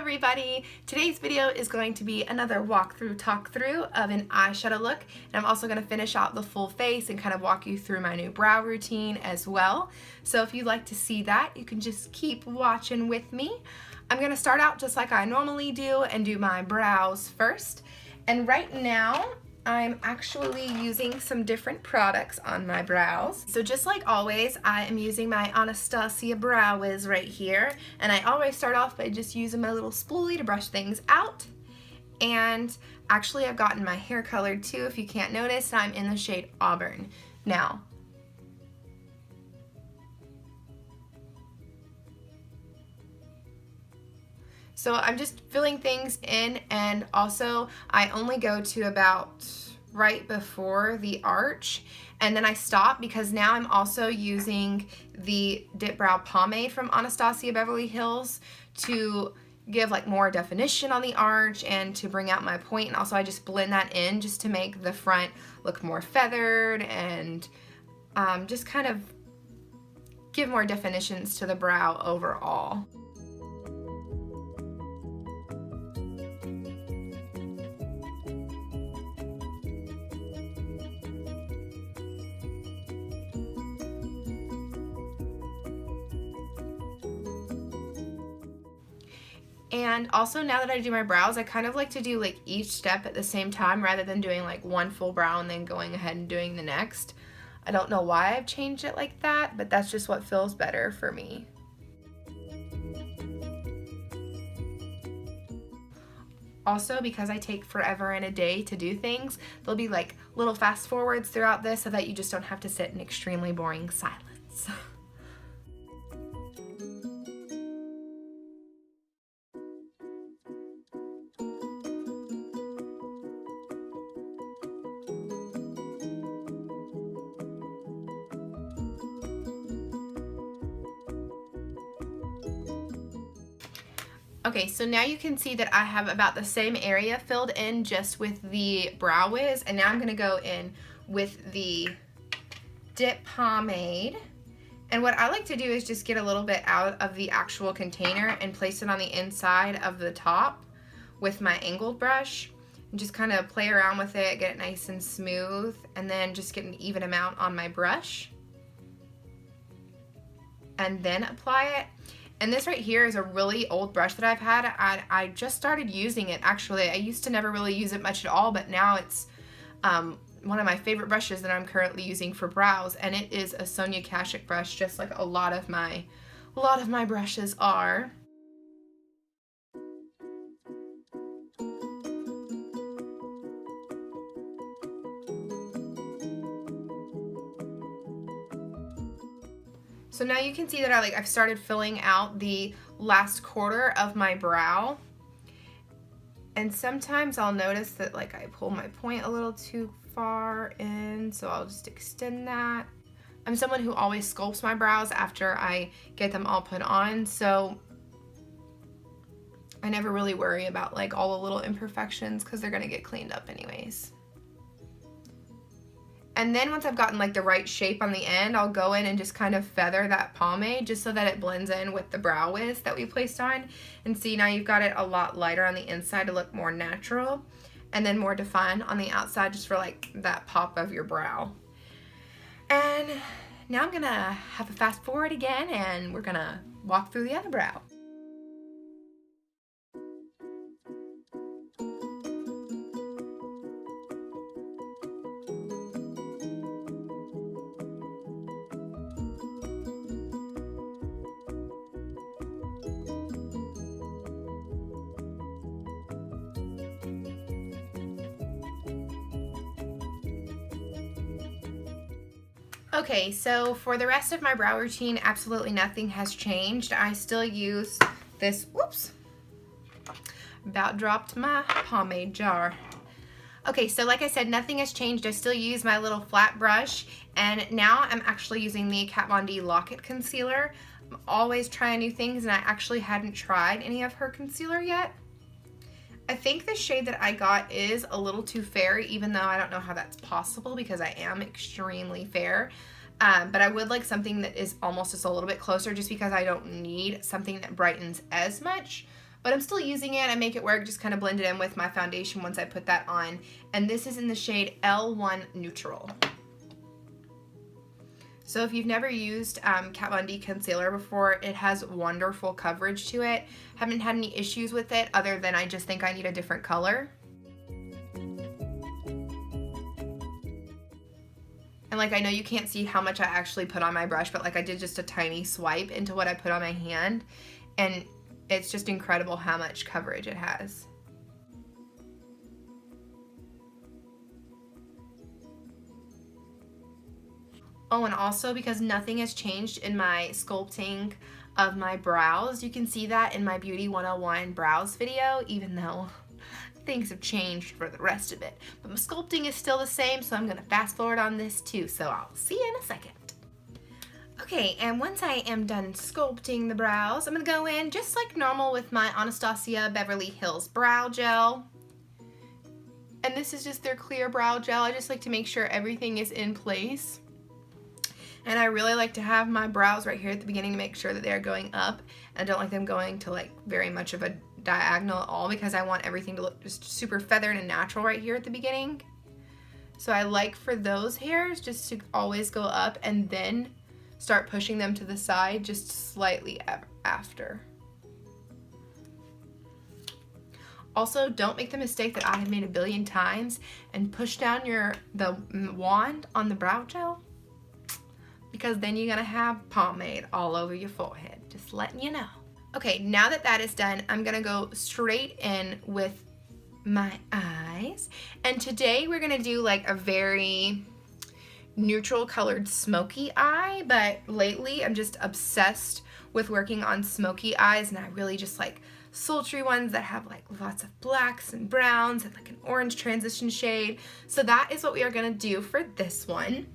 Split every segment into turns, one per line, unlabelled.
everybody! Today's video is going to be another walkthrough talk through of an eyeshadow look, and I'm also going to finish out the full face and kind of walk you through my new brow routine as well. So if you'd like to see that, you can just keep watching with me. I'm going to start out just like I normally do and do my brows first. And right now I'm actually using some different products on my brows. So just like always, I am using my Anastasia Brow Wiz right here. And I always start off by just using my little spoolie to brush things out. And actually I've gotten my hair colored too, if you can't notice. I'm in the shade Auburn. Now, so I'm just filling things in, and also I only go to about right before the arch, and then I stop because now I'm also using the Dip Brow Pomade from Anastasia Beverly Hills to give like more definition on the arch and to bring out my point. And also I just blend that in just to make the front look more feathered and just kind of give more definitions to the brow overall. And also, now that I do my brows, I kind of like to do like each step at the same time rather than doing like one full brow and then going ahead and doing the next. I don't know why I've changed it like that, but that's just what feels better for me. Also, because I take forever and a day to do things, there'll be like little fast forwards throughout this so that you just don't have to sit in extremely boring silence. Okay, so now you can see that I have about the same area filled in just with the Brow Wiz, and now I'm going to go in with the Dip Pomade. And what I like to do is just get a little bit out of the actual container and place it on the inside of the top with my angled brush. And just kind of play around with it, get it nice and smooth, and then just get an even amount on my brush. And then apply it. And this right here is a really old brush that I've had. I just started using it, actually. I used to never really use it much at all, but now it's one of my favorite brushes that I'm currently using for brows, and it is a Sonia Kashuk brush, just like a lot of my brushes are. So now you can see that I've started filling out the last quarter of my brow. And sometimes I'll notice that I pull my point a little too far in, so I'll just extend that. I'm someone who always sculpts my brows after I get them all put on, so I never really worry about all the little imperfections because they're gonna get cleaned up anyways. And then once I've gotten the right shape on the end, I'll go in and just kind of feather that pomade just so that it blends in with the Brow Wiz that we placed on. And see, now you've got it a lot lighter on the inside to look more natural, and then more defined on the outside just for that pop of your brow. And now I'm gonna have a fast forward again, and we're gonna walk through the other brow. Okay, so for the rest of my brow routine, absolutely nothing has changed. I still use this, whoops, about dropped my pomade jar. Okay, so like I said, nothing has changed. I still use my little flat brush, and now I'm actually using the Kat Von D Lock-It Concealer. I'm always trying new things, and I actually hadn't tried any of her concealer yet. I think the shade that I got is a little too fair, even though I don't know how that's possible because I am extremely fair. But I would like something that is almost just a little bit closer, just because I don't need something that brightens as much. but I'm still using it. I make it work, just kind of blend it in with my foundation once I put that on. And this is in the shade L1 Neutral. So if you've never used Kat Von D concealer before, it has wonderful coverage to it. Haven't had any issues with it other than I just think I need a different color. And like, I know you can't see how much I actually put on my brush, but like I did just a tiny swipe into what I put on my hand, and it's just incredible how much coverage it has. Oh, and also because nothing has changed in my sculpting of my brows, you can see that in my Beauty 101 brows video, even though things have changed for the rest of it. But my sculpting is still the same, so I'm gonna fast forward on this too, so I'll see you in a second. Okay, and once I am done sculpting the brows, I'm gonna go in just like normal with my Anastasia Beverly Hills Brow Gel. And this is just their clear brow gel. I just like to make sure everything is in place. And I really like to have my brows right here at the beginning to make sure that they're going up. I don't like them going to like very much of a diagonal at all, because I want everything to look just super feathered and natural right here at the beginning. So I like for those hairs just to always go up and then start pushing them to the side just slightly after. Also, don't make the mistake that I have made a billion times and push down the wand on the brow gel, because then you're gonna have pomade all over your forehead. Just letting you know. Okay, now that that is done, I'm gonna go straight in with my eyes. And today we're gonna do like a very neutral colored smoky eye, but lately I'm just obsessed with working on smoky eyes, and I really just like sultry ones that have like lots of blacks and browns and like an orange transition shade. So that is what we are gonna do for this one.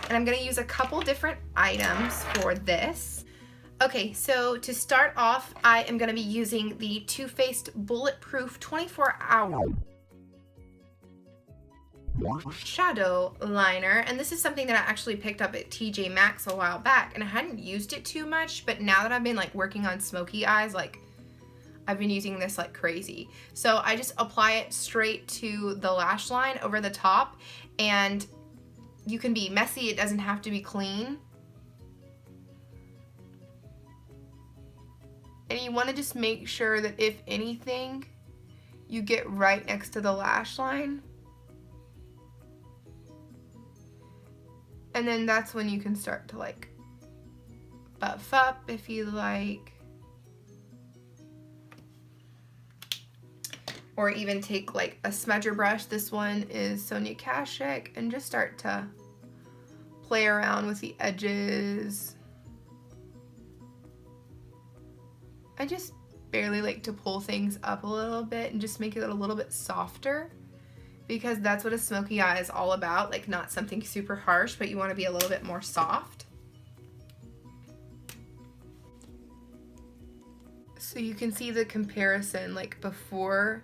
And I'm gonna use a couple different items for this. Okay, so to start off, I am gonna be using the Too Faced Bulletproof 24-Hour Shadow Liner. And this is something that I actually picked up at TJ Maxx a while back, and I hadn't used it too much, but now that I've been like working on smoky eyes, like I've been using this like crazy. So I just apply it straight to the lash line over the top, and you can be messy, it doesn't have to be clean. And you want to just make sure that if anything, you get right next to the lash line. And then that's when you can start to like buff up if you like. Or even take like a smudger brush. This one is Sonia Kashuk, and just start to play around with the edges. I just barely like to pull things up a little bit and just make it a little bit softer, because that's what a smoky eye is all about. Like not something super harsh, but you want to be a little bit more soft. So you can see the comparison like before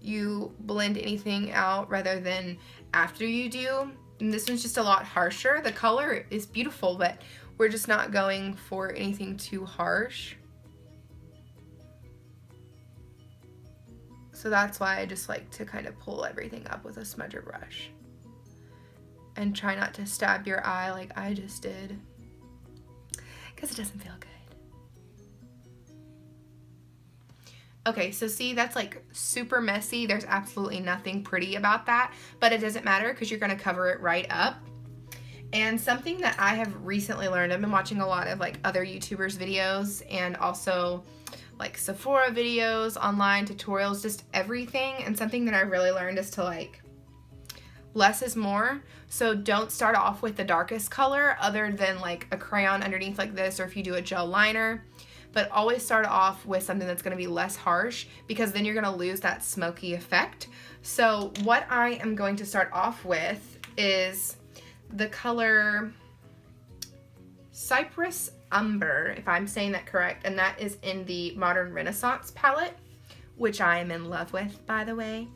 you blend anything out rather than after you do. And this one's just a lot harsher. The color is beautiful, but we're just not going for anything too harsh. So that's why I just like to kind of pull everything up with a smudger brush. And try not to stab your eye like I just did, because it doesn't feel good. Okay, so see, that's like super messy. There's absolutely nothing pretty about that, but it doesn't matter because you're gonna cover it right up. And something that I have recently learned, I've been watching a lot of like other YouTubers videos and also like Sephora videos, online tutorials, just everything. And something that I really learned is to like, less is more. So don't start off with the darkest color other than like a crayon underneath like this, or if you do a gel liner. But always start off with something that's gonna be less harsh, because then you're gonna lose that smoky effect. So what I am going to start off with is the color Cypress Umber, if I'm saying that correct, and that is in the Modern Renaissance palette, which I am in love with, by the way.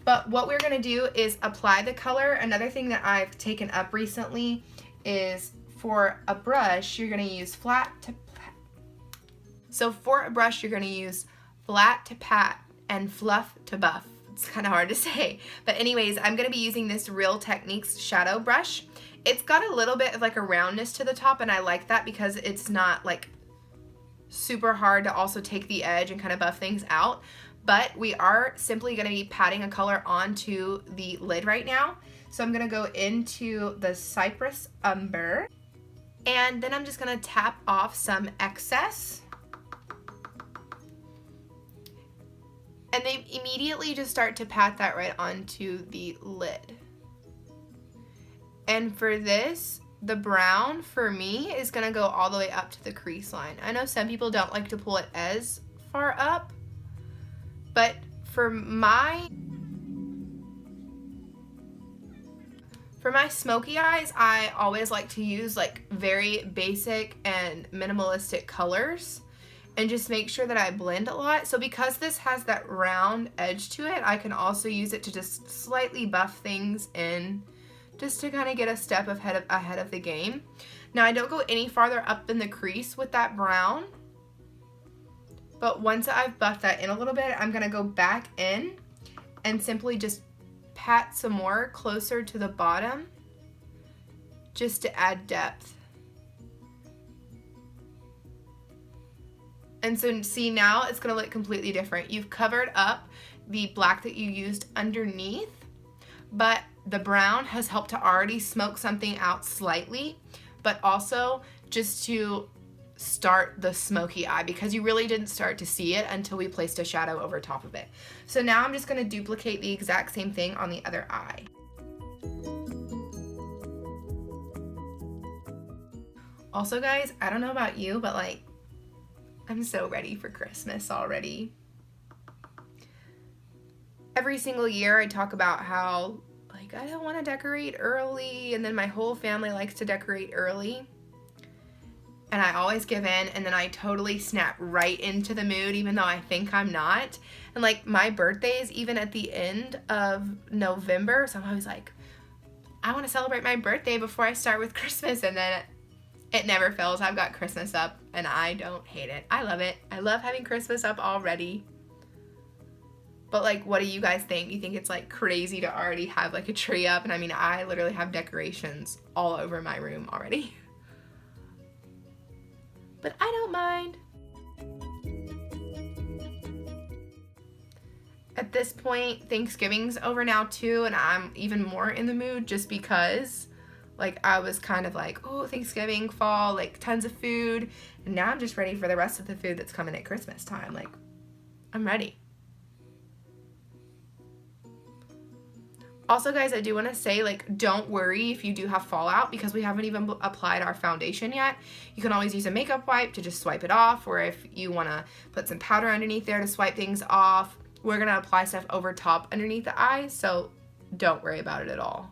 But what we're gonna do is apply the color. Another thing that I've taken up recently is for a brush, you're gonna use flat So for a brush, you're going to use flat to pat and fluff to buff. It's kind of hard to say. But anyways, I'm going to be using this Real Techniques shadow brush. It's got a little bit of like a roundness to the top, and I like that because it's not like super hard to also take the edge and kind of buff things out. But we are simply going to be patting a color onto the lid right now. So I'm going to go into the Cypress Umber, and then I'm just going to tap off some excess. And then immediately just start to pat that right onto the lid. And for this, the brown for me is going to go all the way up to the crease line. I know some people don't like to pull it as far up, but for my smoky eyes, I always like to use like very basic and minimalistic colors and just make sure that I blend a lot. So because this has that round edge to it, I can also use it to just slightly buff things in, just to kind of get a step ahead of the game. Now I don't go any farther up in the crease with that brown, but once I've buffed that in a little bit, I'm gonna go back in and simply just pat some more closer to the bottom just to add depth. And so see, now it's gonna look completely different. You've covered up the black that you used underneath, but the brown has helped to already smoke something out slightly, but also just to start the smoky eye, because you really didn't start to see it until we placed a shadow over top of it. So now I'm just going to duplicate the exact same thing on the other eye. Also guys, I don't know about you, but like, I'm so ready for Christmas already. Every single year I talk about how like I don't want to decorate early, and then my whole family likes to decorate early. And I always give in, and then I totally snap right into the mood even though I think I'm not. And like my birthday's even at the end of November, so I'm always like, I want to celebrate my birthday before I start with Christmas, and then it never fails. I've got Christmas up and I don't hate it. I love it. I love having Christmas up already. But like, what do you guys think? Do you think it's like crazy to already have like a tree up? And I mean, I literally have decorations all over my room already. But I don't mind. At this point, Thanksgiving's over now too, and I'm even more in the mood just because like I was kind of like, oh, Thanksgiving, fall, like tons of food, and now I'm just ready for the rest of the food that's coming at Christmas time. Like, I'm ready. Also guys, I do want to say, like, don't worry if you do have fallout because we haven't even applied our foundation yet. You can always use a makeup wipe to just swipe it off, or if you want to put some powder underneath there to swipe things off. We're going to apply stuff over top underneath the eye, so don't worry about it at all.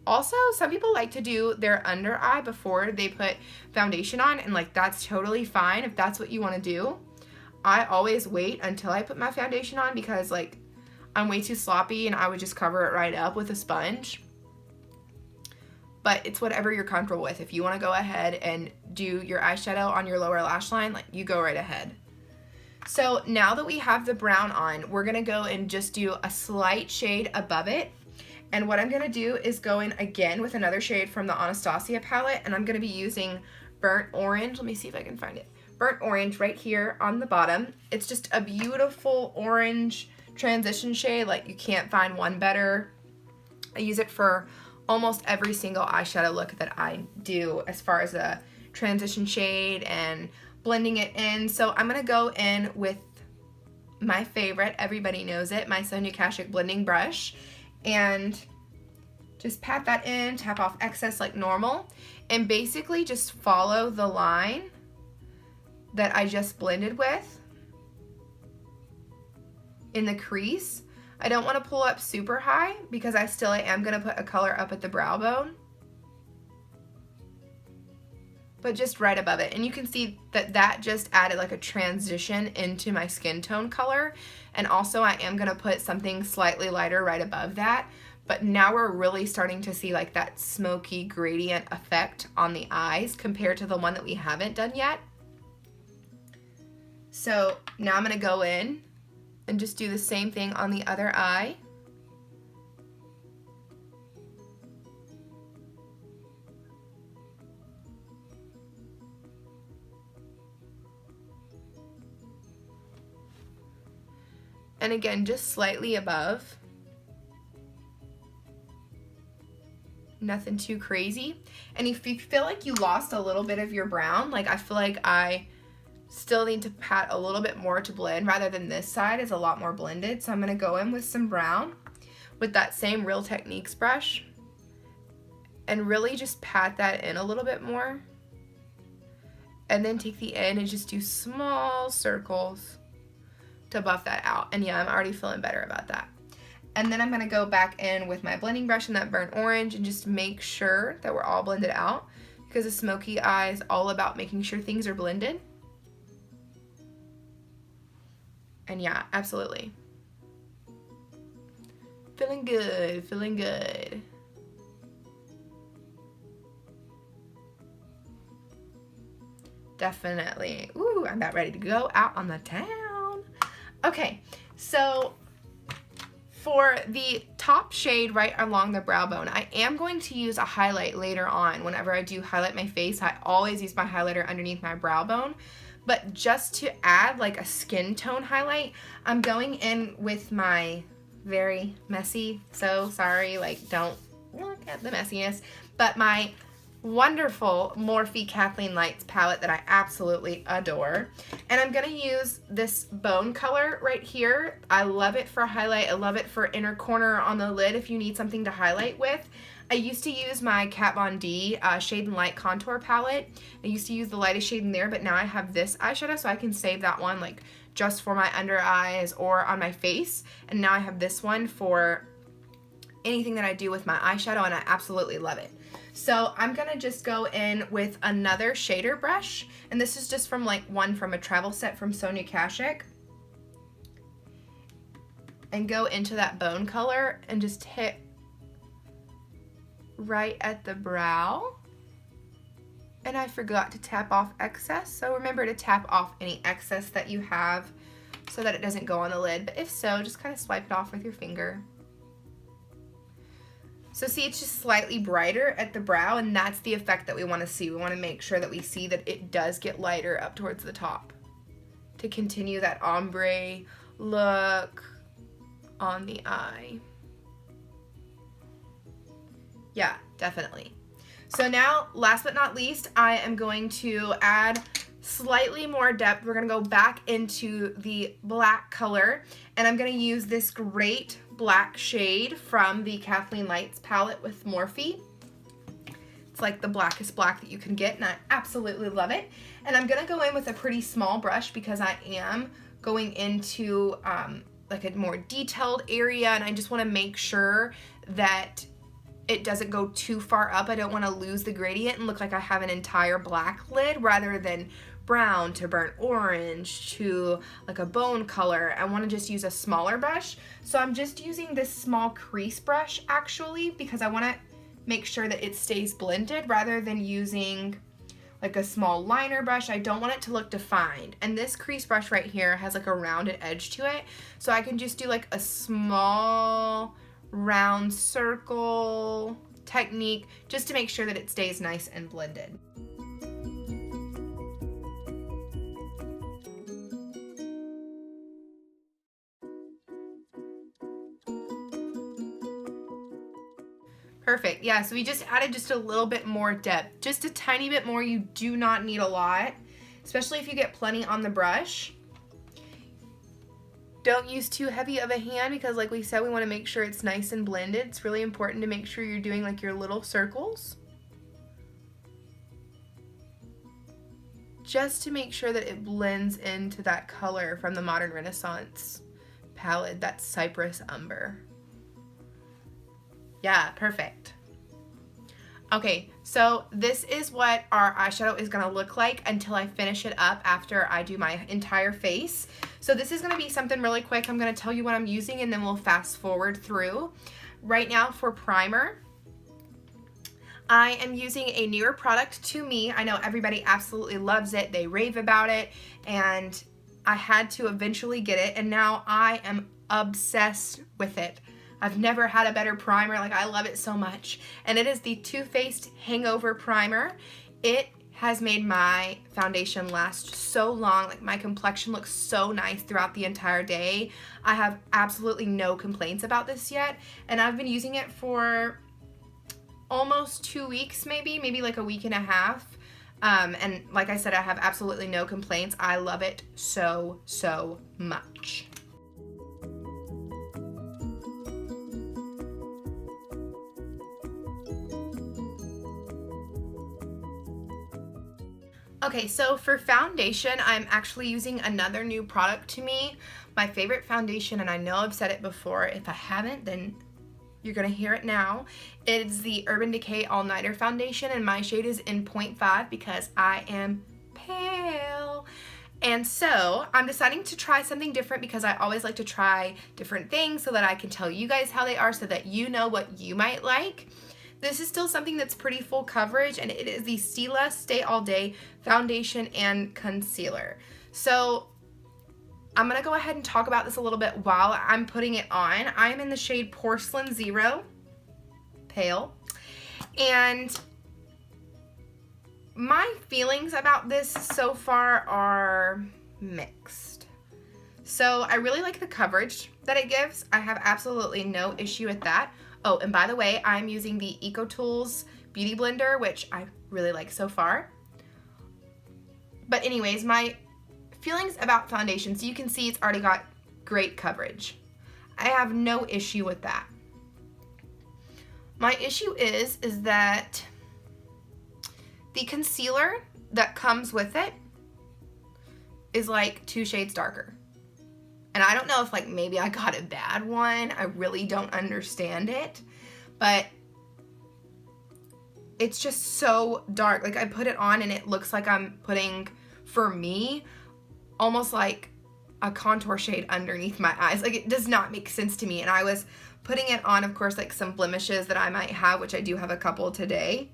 Also, some people like to do their under eye before they put foundation on, and like that's totally fine if that's what you want to do. I always wait until I put my foundation on because like I'm way too sloppy and I would just cover it right up with a sponge. But it's whatever you're comfortable with. If you want to go ahead and do your eyeshadow on your lower lash line, like you go right ahead. So now that we have the brown on, we're going to go and just do a slight shade above it. And what I'm going to do is go in again with another shade from the Anastasia palette, and I'm going to be using Burnt Orange. Let me see if I can find it. Burnt Orange right here on the bottom. It's just a beautiful orange transition shade, like you can't find one better. I use it for almost every single eyeshadow look that I do as far as a transition shade and blending it in. So I'm going to go in with my favorite, everybody knows it, my Sonia Kashuk blending brush, and just pat that in, tap off excess like normal, and basically just follow the line that I just blended with in the crease. I don't want to pull up super high because I still am going to put a color up at the brow bone, but just right above it. And you can see that that just added like a transition into my skin tone color. And also I am going to put something slightly lighter right above that, but now we're really starting to see like that smoky gradient effect on the eyes compared to the one that we haven't done yet. So now I'm gonna go in and just do the same thing on the other eye. And again, just slightly above. Nothing too crazy. And if you feel like you lost a little bit of your brown, like I feel like I still need to pat a little bit more to blend rather than this side is a lot more blended. So I'm gonna go in with some brown with that same Real Techniques brush and really just pat that in a little bit more. And then take the end and just do small circles to buff that out. And yeah, I'm already feeling better about that. And then I'm gonna go back in with my blending brush in that burnt orange and just make sure that we're all blended out, because a smoky eye is all about making sure things are blended. And yeah, absolutely. Feeling good, feeling good. Definitely. Ooh, I'm about ready to go out on the town. Okay, so for the top shade right along the brow bone, I am going to use a highlight later on. Whenever I do highlight my face, I always use my highlighter underneath my brow bone. But just to add like a skin tone highlight, I'm going in with my very messy, so sorry, like don't look at the messiness, but my wonderful Morphe Kathleen Lights palette that I absolutely adore. And I'm gonna use this bone color right here. I love it for highlight. I love it for inner corner on the lid if you need something to highlight with. I used to use my Kat Von D Shade and Light contour palette. I used to use the lightest shade in there, but now I have this eyeshadow, so I can save that one like just for my under eyes or on my face. And now I have this one for anything that I do with my eyeshadow, and I absolutely love it. So I'm gonna just go in with another shader brush, and this is just from one from a travel set from Sonia Kashuk, and go into that bone color and just hit right at the brow. And I forgot to tap off excess, so remember to tap off any excess that you have so that it doesn't go on the lid, but if so, just kind of swipe it off with your finger. So see, it's just slightly brighter at the brow, and that's the effect that we want to see. We want to make sure that we see that it does get lighter up towards the top to continue that ombre look on the eye. Yeah, definitely. So now, last but not least, I am going to add slightly more depth. We're gonna go back into the black color, and I'm gonna use this great black shade from the Kathleen Lights palette with Morphe. It's like the blackest black that you can get, and I absolutely love it. And I'm gonna go in with a pretty small brush because I am going into like a more detailed area, and I just wanna make sure that it doesn't go too far up. I don't wanna lose the gradient and look like I have an entire black lid rather than brown to burnt orange to like a bone color. I want to just use a smaller brush. So I'm just using this small crease brush actually because I want to make sure that it stays blended rather than using like a small liner brush. I don't want it to look defined. And this crease brush right here has like a rounded edge to it. So I can just do like a small round circle technique just to make sure that it stays nice and blended. Perfect. Yeah, so we just added just a little bit more depth, just a tiny bit more. You do not need a lot, especially if you get plenty on the brush. Don't use too heavy of a hand because like we said, we want to make sure it's nice and blended. It's really important to make sure you're doing like your little circles, just to make sure that it blends into that color from the Modern Renaissance palette, that Cypress Umber. Yeah, perfect. Okay, so this is what our eyeshadow is gonna look like until I finish it up after I do my entire face. So this is gonna be something really quick. I'm gonna tell you what I'm using and then we'll fast forward through. right now for primer, I am using a newer product to me. I know everybody absolutely loves it. They rave about it, and I had to eventually get it, and now I am obsessed with it. I've never had a better primer. Like, I love it so much. And it is the Too Faced Hangover Primer. It has made my foundation last so long. Like, my complexion looks so nice throughout the entire day. I have absolutely no complaints about this yet, and I've been using it for almost 2 weeks, maybe like a week and a half. And like I said, I have absolutely no complaints. I love it so much. Okay, so for foundation, I'm actually using another new product to me. My favorite foundation, and I know I've said it before. If I haven't, then you're gonna hear it now. It's the Urban Decay All Nighter Foundation, and my shade is in 0.5 because I am pale. And so I'm deciding to try something different because I always like to try different things so that I can tell you guys how they are so that you know what you might like. This is still something that's pretty full coverage, and it is the Stila Stay All Day Foundation and Concealer. So I'm gonna go ahead and talk about this a little bit while I'm putting it on. I'm in the shade Porcelain Zero, pale, and my feelings about this so far are mixed. So I really like the coverage that it gives. I have absolutely no issue with that. Oh, and by the way, I'm using the EcoTools Beauty Blender, which I really like so far. But anyways, my feelings about foundation, so you can see it's already got great coverage. I have no issue with that. My issue is that the concealer that comes with it is like 2 shades darker. And I don't know if like maybe I got a bad one. I really don't understand it. But it's just so dark. Like, I put it on and it looks like I'm putting, for me, almost like a contour shade underneath my eyes. Like, it does not make sense to me. And I was putting it on, of course, like some blemishes that I might have, which I do have a couple today.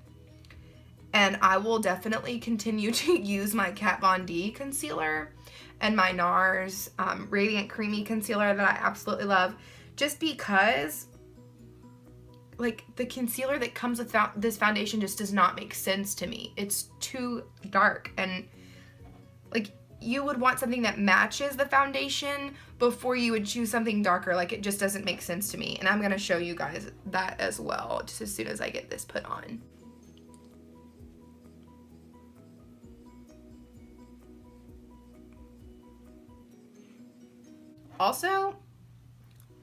And I will definitely continue to use my Kat Von D concealer and my NARS Radiant Creamy Concealer that I absolutely love, just because like the concealer that comes with this foundation just does not make sense to me. It's too dark, and like you would want something that matches the foundation before you would choose something darker. Like, it just doesn't make sense to me, and I'm gonna show you guys that as well just as soon as I get this put on. Also,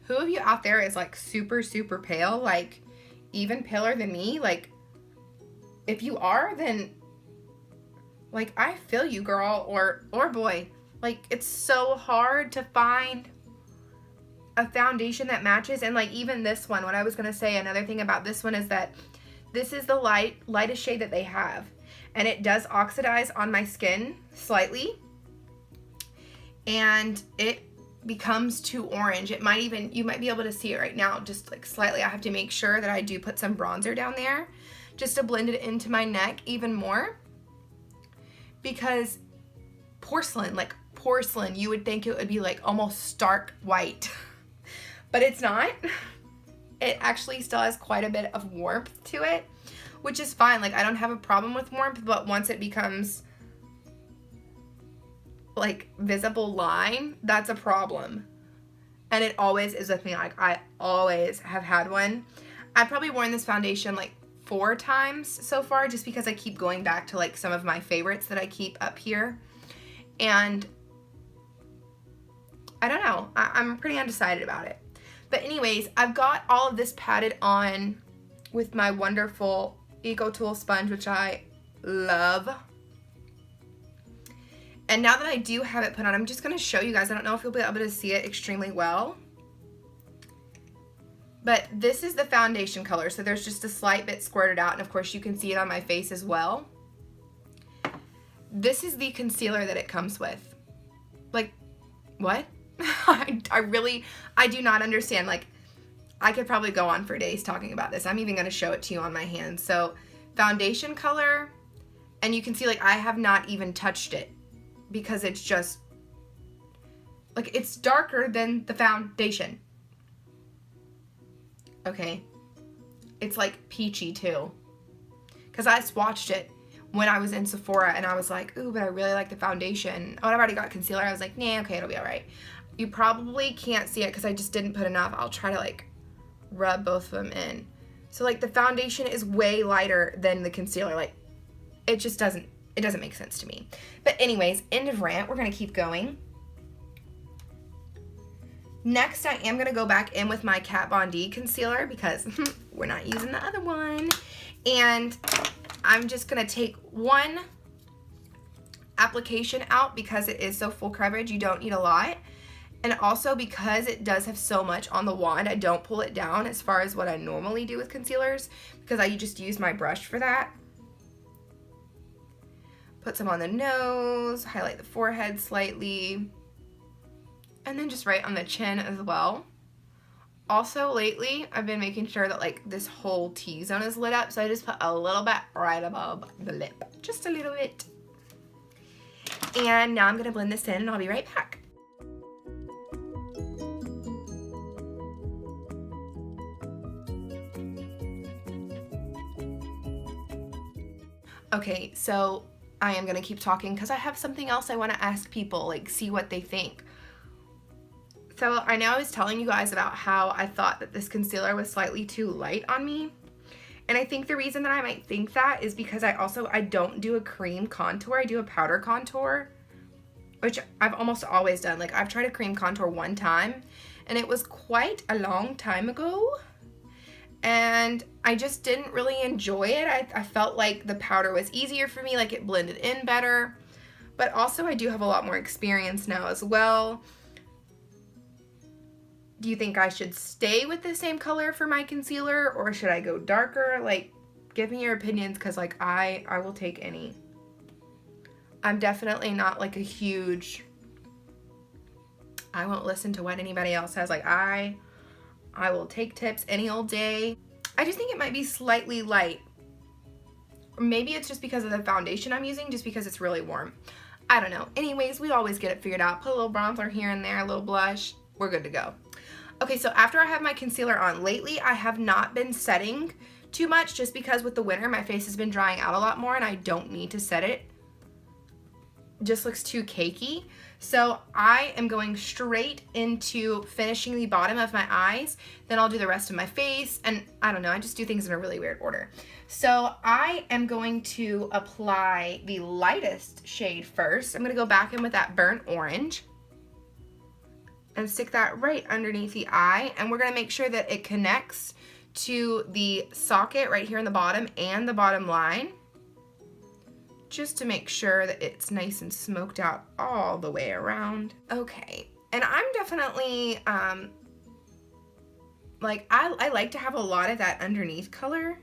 who of you out there is like super pale, like even paler than me? Like, if you are, then like I feel you, girl or boy. Like, it's so hard to find a foundation that matches. And like even this one, what I was gonna say, another thing about this one is that this is the lightest shade that they have, and it does oxidize on my skin slightly, and it becomes too orange. It might even, you might be able to see it right now just like slightly. I have to make sure that I do put some bronzer down there just to blend it into my neck even more, because porcelain, like porcelain, you would think it would be like almost stark white but it's not. It actually still has quite a bit of warmth to it, which is fine. Like, I don't have a problem with warmth, but once it becomes like visible line, that's a problem. And it always is with me. Like, I always have had one. I've probably worn this foundation like 4 times so far, just because I keep going back to like some of my favorites that I keep up here. And I don't know, I'm pretty undecided about it. But anyways, I've got all of this patted on with my wonderful EcoTool sponge, which I love. And now that I do have it put on, I'm just going to show you guys. I don't know if you'll be able to see it extremely well, but this is the foundation color. So there's just a slight bit squirted out, and of course you can see it on my face as well. This is the concealer that it comes with. Like, what? I do not understand. Like, I could probably go on for days talking about this. I'm even going to show it to you on my hand. So foundation color, and you can see like I have not even touched it because it's just like it's darker than the foundation. Okay, it's like peachy too, because I swatched it when I was in Sephora and I was like, ooh, but I really like the foundation. Oh, I've already got concealer. I was like, nah, okay, it'll be all right. You probably can't see it because I just didn't put enough. I'll try to like rub both of them in. So like the foundation is way lighter than the concealer. Like it just doesn't make sense to me. But anyways, end of rant. We're gonna keep going. Next, I am gonna go back in with my Kat Von D concealer because we're not using the other one. And I'm just gonna take one application out because it is so full coverage. You don't need a lot. And also because it does have so much on the wand, I don't pull it down as far as what I normally do with concealers because I just use my brush for that. Put some on the nose, highlight the forehead slightly, and then just right on the chin as well. Also lately, I've been making sure that like this whole T-zone is lit up, so I just put a little bit right above the lip, just a little bit. And now I'm gonna blend this in and I'll be right back. Okay, so I am gonna keep talking because I have something else I want to ask people, like see what they think. So I know I was telling you guys about how I thought that this concealer was slightly too light on me. And I think the reason that I might think that is because I don't do a cream contour, I do a powder contour, which I've almost always done. Like I've tried a cream contour one time and it was quite a long time ago. And I just didn't really enjoy it. I felt like the powder was easier for me, like it blended in better. But also I do have a lot more experience now as well. Do you think I should stay with the same color for my concealer or should I go darker? Like, give me your opinions because like I will take any. I'm definitely not like a huge, I won't listen to what anybody else says. Like I will take tips any old day. I just think it might be slightly light. Or maybe it's just because of the foundation I'm using, just because it's really warm. I don't know. Anyways, we always get it figured out. Put a little bronzer here and there, a little blush. We're good to go. Okay, so after I have my concealer on, lately I have not been setting too much just because with the winter my face has been drying out a lot more and I don't need to set it. Just looks too cakey. So I am going straight into finishing the bottom of my eyes, then I'll do the rest of my face, and I don't know, I just do things in a really weird order. So I am going to apply the lightest shade first. I'm gonna go back in with that burnt orange and stick that right underneath the eye, and we're gonna make sure that it connects to the socket right here in the bottom and the bottom line, just to make sure that it's nice and smoked out all the way around. Okay, and I'm definitely, like, I like to have a lot of that underneath color,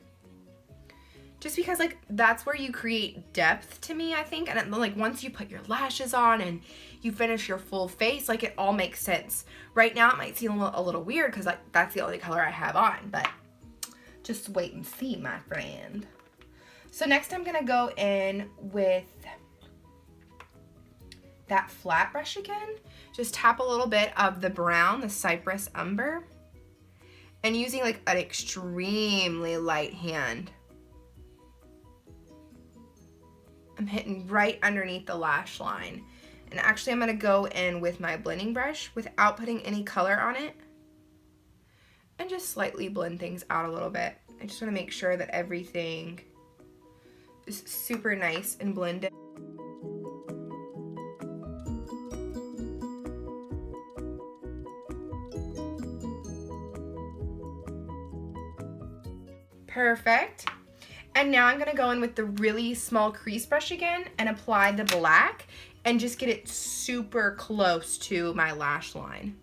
just because, like, that's where you create depth to me, I think, and like, once you put your lashes on and you finish your full face, like, it all makes sense. Right now, it might seem a little weird, because, like, that's the only color I have on, but just wait and see, my friend. So next I'm gonna go in with that flat brush again. Just tap a little bit of the brown, the Cypress Umber, and using like an extremely light hand. I'm hitting right underneath the lash line. And actually I'm gonna go in with my blending brush without putting any color on it and just slightly blend things out a little bit. I just wanna make sure that everything is super nice and blended. Perfect. And now I'm gonna go in with the really small crease brush again and apply the black and just get it super close to my lash line.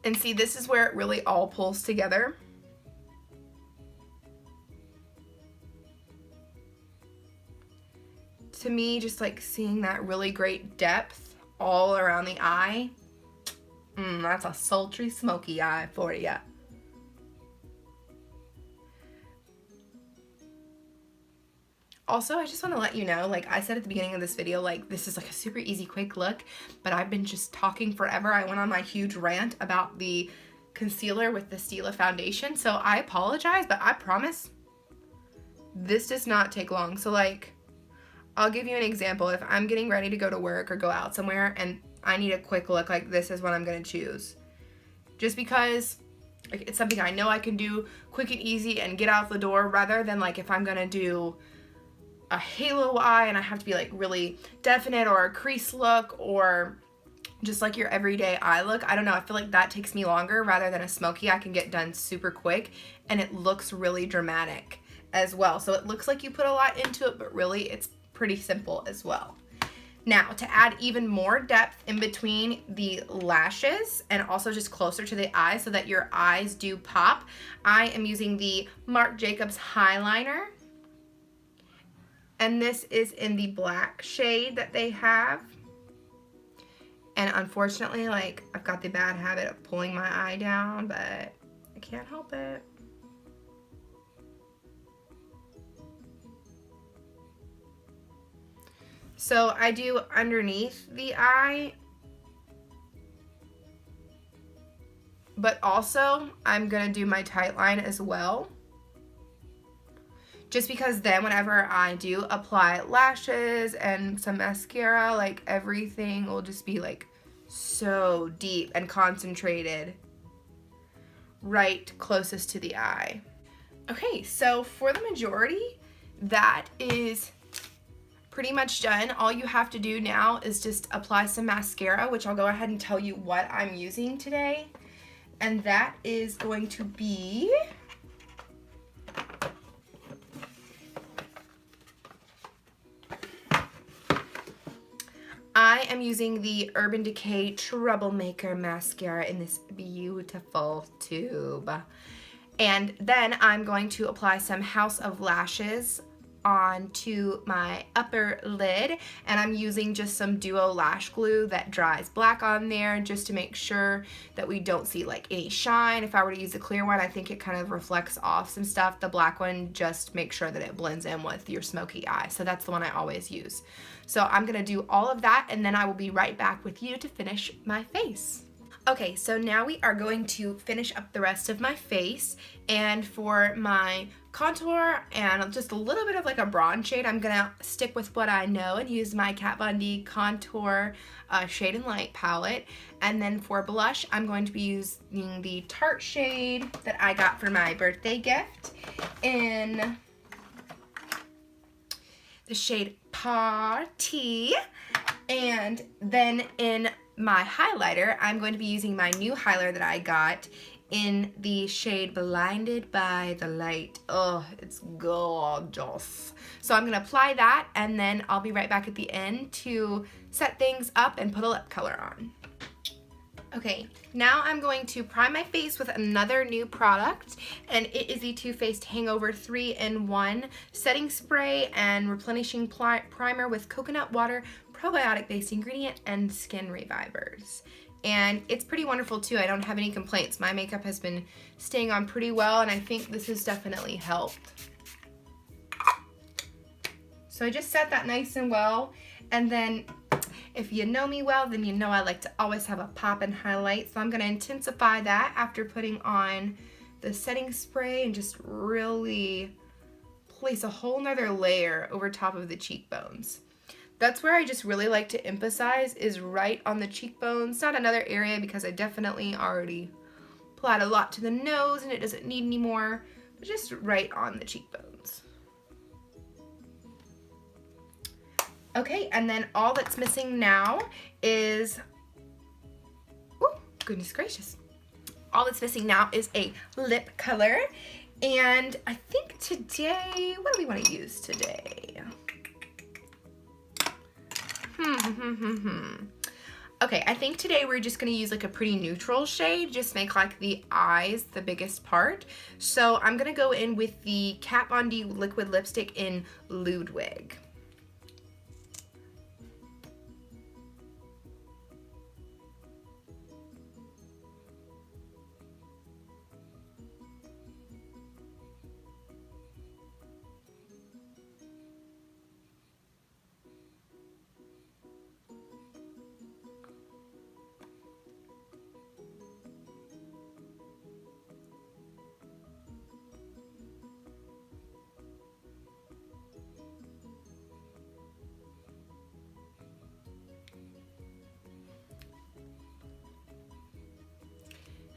And see, this is where it really all pulls together. to me, just like seeing that really great depth all around the eye, that's a sultry, smoky eye for you. Also, I just want to let you know, like I said at the beginning of this video, like this is like a super easy, quick look, but I've been just talking forever. I went on my huge rant about the concealer with the Stila foundation, so I apologize, but I promise this does not take long. So like, I'll give you an example. If I'm getting ready to go to work or go out somewhere and I need a quick look, like this is what I'm going to choose. Just because like, it's something I know I can do quick and easy and get out the door, rather than like if I'm going to do a halo eye and I have to be like really definite, or a crease look, or just like your everyday eye look. I don't know, I feel like that takes me longer, rather than a smoky I can get done super quick and it looks really dramatic as well. So it looks like you put a lot into it, but really it's pretty simple as well. Now, to add even more depth in between the lashes and also just closer to the eye so that your eyes do pop, I am using the Marc Jacobs Highliner. And this is in the black shade that they have. And unfortunately, like, I've got the bad habit of pulling my eye down, but I can't help it. So I do underneath the eye, but also I'm gonna do my tight line as well. Just because then whenever I do apply lashes and some mascara, like everything will just be like so deep and concentrated right closest to the eye. Okay, so for the majority, that is pretty much done. All you have to do now is just apply some mascara, which I'll go ahead and tell you what I'm using today. And that is going to be I am using the Urban Decay Troublemaker mascara in this beautiful tube. And then I'm going to apply some House of Lashes onto my upper lid, and I'm using just some duo lash glue that dries black on there, just to make sure that we don't see like any shine. If I were to use a clear one, I think it kind of reflects off some stuff. The black one just makes sure that it blends in with your smoky eye, so that's the one I always use. So I'm gonna do all of that, and then I will be right back with you to finish my face. Okay, so now we are going to finish up the rest of my face, and for my contour and just a little bit of like a bronze shade, I'm gonna stick with what I know and use my Kat Von D Contour Shade and Light palette. And then for blush, I'm going to be using the Tarte shade that I got for my birthday gift in the shade Party. And then in my highlighter, I'm going to be using my new highlighter that I got in the shade Blinded by the Light. Oh, it's gorgeous. So I'm gonna apply that, and then I'll be right back at the end to set things up and put a lip color on. Okay, now I'm going to prime my face with another new product, and it is the Too Faced Hangover 3-in-1 setting spray and replenishing primer with coconut water, probiotic-based ingredient, and skin revivers. And it's pretty wonderful too. I don't have any complaints. My makeup has been staying on pretty well, and I think this has definitely helped. So I just set that nice and well, and then if you know me well, then you know I like to always have a pop and highlight. So I'm going to intensify that after putting on the setting spray and just really place a whole nother layer over top of the cheekbones. That's where I just really like to emphasize, is right on the cheekbones, not another area, because I definitely already applied a lot to the nose and it doesn't need any more, but just right on the cheekbones. Okay, and then all that's missing now is, oh, goodness gracious. All that's missing now is a lip color. And I think today, what do we want to use today? Okay, I think today we're just going to use like a pretty neutral shade, just make like the eyes the biggest part. So I'm going to go in with the Kat Von D liquid lipstick in Ludwig.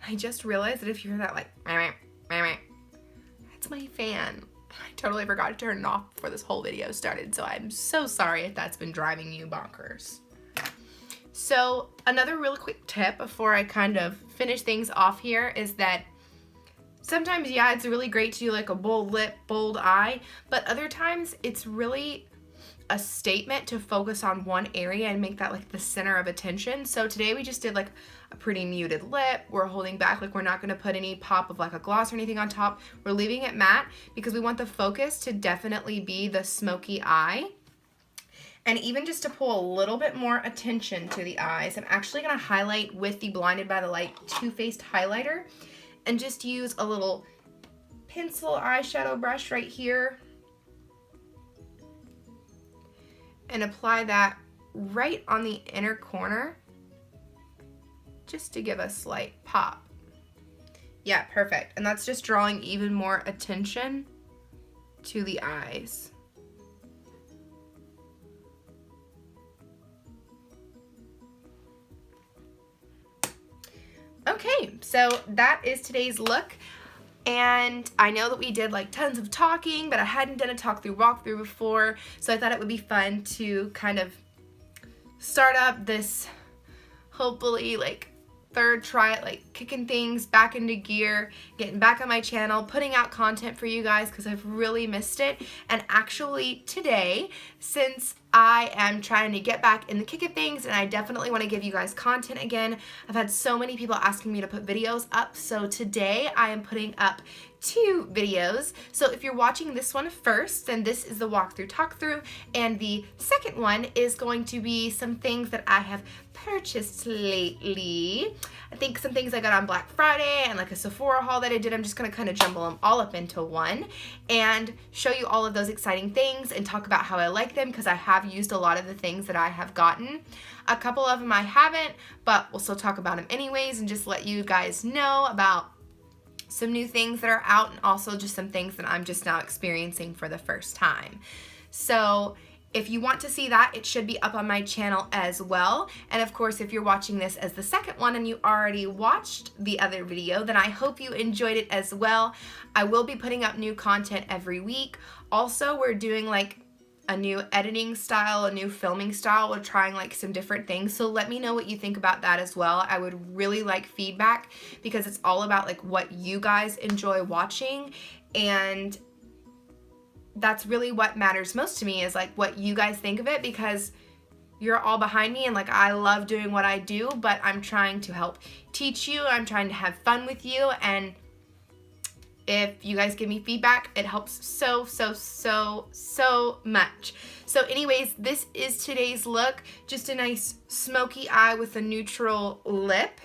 I just realized that if you hear that like, that's my fan. I totally forgot to turn it off before this whole video started, so I'm so sorry if that's been driving you bonkers. So another really quick tip before I kind of finish things off here is that sometimes, yeah, it's really great to do like a bold lip, bold eye, but other times it's really a statement to focus on one area and make that like the center of attention. So today we just did like a pretty muted lip. We're holding back, like we're not going to put any pop of like a gloss or anything on top. We're leaving it matte because we want the focus to definitely be the smoky eye. And even just to pull a little bit more attention to the eyes, I'm actually going to highlight with the Blinded by the Light Too Faced highlighter and just use a little pencil eyeshadow brush right here and apply that right on the inner corner just to give a slight pop. Yeah, perfect. And that's just drawing even more attention to the eyes. Okay, so that is today's look. And I know that we did like tons of talking, but I hadn't done a walkthrough before, so I thought it would be fun to kind of start up this, hopefully like third try at like kicking things back into gear, getting back on my channel, putting out content for you guys because I've really missed it. And actually today, since I am trying to get back in the kick of things and I definitely want to give you guys content again, I've had so many people asking me to put videos up, so today I am putting up 2 videos. So if you're watching this one first, then this is the walkthrough talk through, and the second one is going to be some things that I have purchased lately. I think some things I got on Black Friday and like a Sephora haul that I did. I'm just gonna kind of jumble them all up into one and show you all of those exciting things and talk about how I like them, because I have used a lot of the things that I have gotten. A couple of them I haven't, but we'll still talk about them anyways and just let you guys know about some new things that are out and also just some things that I'm just now experiencing for the first time. So if you want to see that, it should be up on my channel as well. And of course, if you're watching this as the second one and you already watched the other video, then I hope you enjoyed it as well. I will be putting up new content every week. Also, we're doing like a new editing style, a new filming style. We're trying like some different things. So let me know what you think about that as well. I would really like feedback because it's all about like what you guys enjoy watching, and that's really what matters most to me, is like what you guys think of it, because you're all behind me and like I love doing what I do, but I'm trying to help teach you. I'm trying to have fun with you, and if you guys give me feedback, it helps so much. So anyways, this is today's look. Just a nice smoky eye with a neutral lip.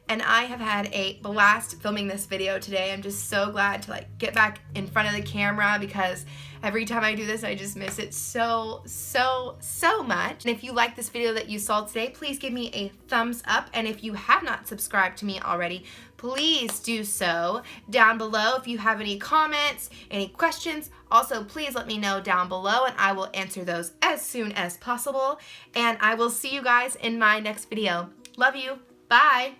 And I have had a blast filming this video today. I'm just so glad to like get back in front of the camera, because every time I do this, I just miss it so much. And if you like this video that you saw today, please give me a thumbs up. And if you have not subscribed to me already, please do so down below. If you have any comments, any questions, also please let me know down below and I will answer those as soon as possible. And I will see you guys in my next video. Love you. Bye.